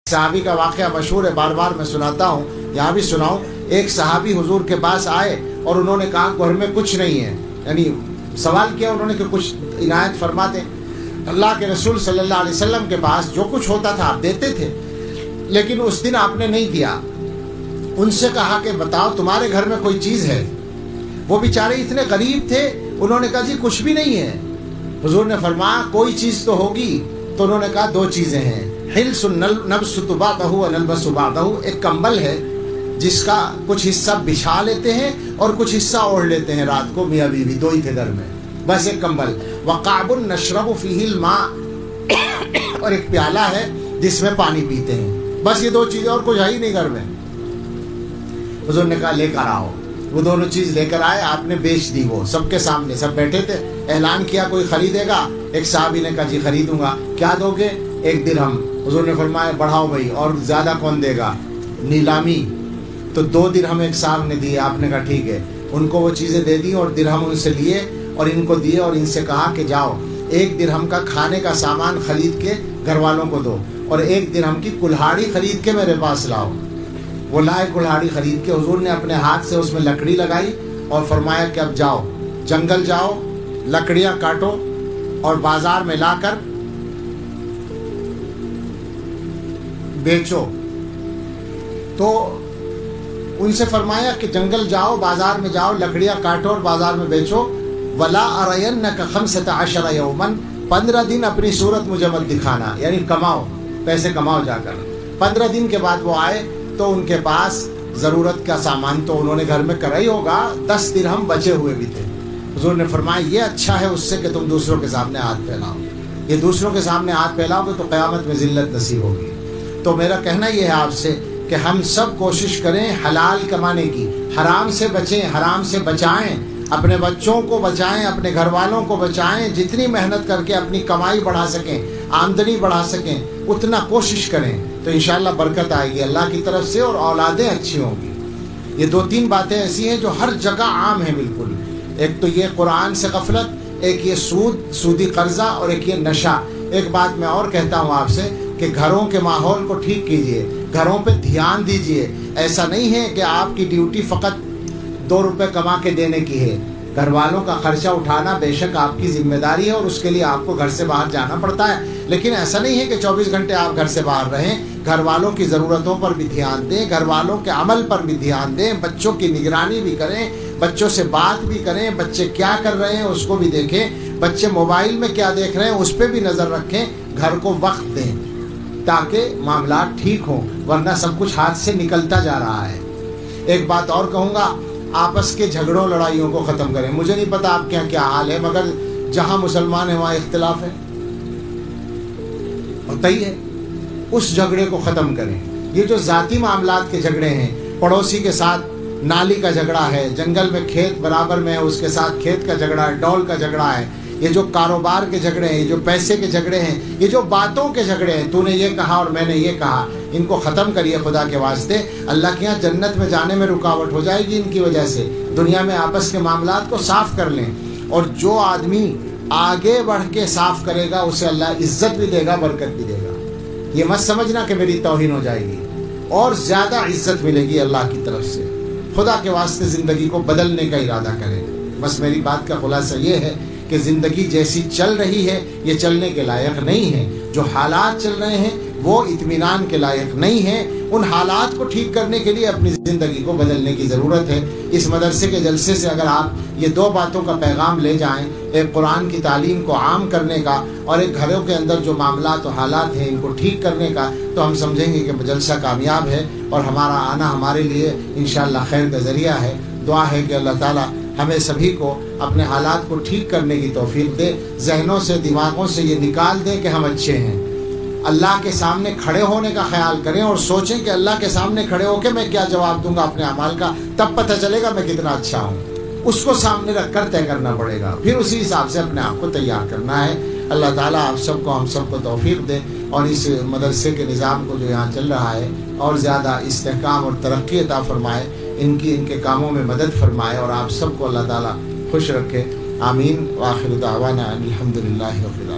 صحابی کا واقعہ مشہور ہے، بار بار میں سناتا ہوں، یہاں بھی سناؤں۔ ایک صحابی حضور کے پاس آئے اور انہوں نے کہا گھر میں کچھ نہیں ہے، یعنی سوال کیا انہوں نے کہ کچھ عنایت فرما دیں۔ اللہ کے رسول صلی اللہ علیہ وسلم کے پاس جو کچھ ہوتا تھا آپ دیتے تھے، لیکن اس دن آپ نے نہیں دیا۔ ان سے کہا کہ بتاؤ تمہارے گھر میں کوئی چیز ہے؟ وہ بیچارے اتنے غریب تھے، انہوں نے کہا جی کچھ بھی نہیں ہے۔ حضور نے فرمایا کوئی چیز تو ہوگی، تو انہوں نے کہا دو چیزیں ہیں، حلس نلبس بعضہ ونلبس بعضہ، ایک کمبل ہے جس کا کچھ حصہ بچھا لیتے ہیں اور کچھ حصہ اوڑھ لیتے ہیں رات کو، میاں بیوی دو ہی تھے گھر میں، بس ایک کمبل، وقعب نشرب فیہ الماء، اور ایک پیالہ ہے جس میں پانی پیتے ہیں، بس یہ دو چیزیں، اور کچھ ہے ہی نہیں گھر میں۔ حضور نے کہا لے کر آؤ، وہ دونوں چیز لے کر آئے، آپ نے بیچ دی، وہ سب کے سامنے، سب بیٹھے تھے، اعلان کیا کوئی خریدے گا؟ ایک صحابی نے کہا جی خریدوں گا۔ کیا دو گے؟ 1 درہم۔ حضور نے فرمایا بڑھاؤ بھائی، اور زیادہ کون دے گا؟ نیلامی۔ تو 2 درہم ایک صاحب نے دیے، آپ نے کہا ٹھیک ہے، ان کو وہ چیزیں دے دی اور درہم ان سے لیے اور ان کو دیے، اور ان سے کہا کہ جاؤ 1 درہم کا کھانے کا سامان خرید کے گھر والوں کو دو، اور 1 درہم کی کلہاڑی خرید کے میرے پاس لاؤ۔ وہ لائے کلہاڑی خرید کے، حضور نے اپنے ہاتھ سے اس میں لکڑی لگائی اور فرمایا کہ اب جاؤ جنگل جاؤ، لکڑیاں کاٹو اور بازار میں لا کر بیچو۔ تو ان سے فرمایا کہ جنگل جاؤ، بازار میں جاؤ، لکڑیاں کاٹو اور بازار میں بیچو، ولا ارینک 15 یوما، 15 دن اپنی صورت مجھے مت دکھانا، یعنی کماؤ، پیسے کماؤ جا کر۔ 15 دن کے بعد وہ آئے تو ان کے پاس ضرورت کا سامان تو انہوں نے گھر میں کرا ہی ہوگا، 10 درہم بچے ہوئے بھی تھے۔ حضور نے فرمایا یہ اچھا ہے اس سے کہ تم دوسروں کے سامنے ہاتھ پھیلاؤ، یہ دوسروں کے سامنے ہاتھ پھیلاؤ گے تو قیامت میں ذلت نصیب ہوگی۔ تو میرا کہنا یہ ہے آپ سے کہ ہم سب کوشش کریں حلال کمانے کی، حرام سے بچیں، حرام سے بچائیں، اپنے بچوں کو بچائیں، اپنے گھر والوں کو بچائیں، جتنی محنت کر کے اپنی کمائی بڑھا سکیں، آمدنی بڑھا سکیں، اتنا کوشش کریں تو انشاءاللہ برکت آئے گی اللہ کی طرف سے اور اولادیں اچھی ہوں گی۔ یہ 2-3 باتیں ایسی ہیں جو ہر جگہ عام ہیں بالکل، ایک تو یہ قرآن سے غفلت، ایک یہ سودی قرضہ، اور ایک یہ نشہ۔ ایک بات میں اور کہتا ہوں آپ سے کہ گھروں کے ماحول کو ٹھیک کیجئے، گھروں پہ دھیان دیجئے۔ ایسا نہیں ہے کہ آپ کی ڈیوٹی فقط 2 روپے کما کے دینے کی ہے، گھر والوں کا خرچہ اٹھانا بے شک آپ کی ذمہ داری ہے اور اس کے لیے آپ کو گھر سے باہر جانا پڑتا ہے، لیکن ایسا نہیں ہے کہ 24 گھنٹے آپ گھر سے باہر رہیں۔ گھر والوں کی ضرورتوں پر بھی دھیان دیں، گھر والوں کے عمل پر بھی دھیان دیں، بچوں کی نگرانی بھی کریں، بچوں سے بات بھی کریں، بچے کیا کر رہے ہیں اس کو بھی دیکھیں، بچے موبائل میں کیا دیکھ رہے ہیں اس پہ بھی نظر رکھیں، گھر کو وقت دیں تاکہ معاملات ٹھیک ہوں، ورنہ سب کچھ ہاتھ سے نکلتا جا رہا ہے۔ ایک بات اور کہوں گا، آپس کے جھگڑوں لڑائیوں کو ختم کریں۔ مجھے نہیں پتا آپ کے یہاں کیا حال ہے، مگر جہاں مسلمان ہیں وہاں اختلاف ہے، ہوتا ہی ہے، اس جھگڑے کو ختم کریں۔ یہ جو ذاتی معاملات کے جھگڑے ہیں، پڑوسی کے ساتھ نالی کا جھگڑا ہے، جنگل میں کھیت برابر میں ہے اس کے ساتھ کھیت کا جھگڑا ہے، ڈول کا جھگڑا ہے، یہ جو کاروبار کے جھگڑے ہیں، یہ جو پیسے کے جھگڑے ہیں، یہ جو باتوں کے جھگڑے ہیں، تو نے یہ کہا اور میں نے یہ کہا، ان کو ختم کریے خدا کے واسطے۔ اللہ کے یہاں جنت میں جانے میں رکاوٹ ہو جائے گی ان کی وجہ سے۔ دنیا میں آپس کے معاملات کو صاف کر لیں، اور جو آدمی آگے بڑھ کے صاف کرے گا اسے اللہ عزت بھی دے گا، برکت بھی دے گا۔ یہ مت سمجھنا کہ میری توہین ہو جائے گی، اور زیادہ عزت ملے گی اللہ کی طرف سے۔ خدا کے واسطے زندگی کو بدلنے کا ارادہ کریں۔ بس میری بات کا خلاصہ یہ ہے کہ زندگی جیسی چل رہی ہے یہ چلنے کے لائق نہیں ہے، جو حالات چل رہے ہیں وہ اطمینان کے لائق نہیں ہیں۔ ان حالات کو ٹھیک کرنے کے لیے اپنی زندگی کو بدلنے کی ضرورت ہے۔ اس مدرسے کے جلسے سے اگر آپ یہ 2 باتوں کا پیغام لے جائیں، ایک قرآن کی تعلیم کو عام کرنے کا اور ایک گھروں کے اندر جو معاملات و حالات ہیں ان کو ٹھیک کرنے کا، تو ہم سمجھیں گے کہ جلسہ کامیاب ہے اور ہمارا آنا ہمارے لیے انشاءاللہ خیر کا ذریعہ ہے۔ دعا ہے کہ اللہ تعالیٰ ہمیں سبھی کو اپنے حالات کو ٹھیک کرنے کی توفیق دے، ذہنوں سے دماغوں سے یہ نکال دیں کہ ہم اچھے ہیں۔ اللہ کے سامنے کھڑے ہونے کا خیال کریں اور سوچیں کہ اللہ کے سامنے کھڑے ہو کے میں کیا جواب دوں گا اپنے اعمال کا، تب پتہ چلے گا میں کتنا اچھا ہوں۔ اس کو سامنے رکھ کر طے کرنا پڑے گا، پھر اسی حساب سے اپنے آپ کو تیار کرنا ہے۔ اللہ تعالیٰ آپ سب کو، ہم سب کو توفیق دے، اور اس مدرسے کے نظام کو جو یہاں چل رہا ہے اور زیادہ استحکام اور ترقی عطا فرمائے، ان کے کاموں میں مدد فرمائے، اور آپ سب کو اللہ تعالیٰ خوش رکھے۔ آمین۔ وآخر دعوانا الحمدللہ رب العالمین۔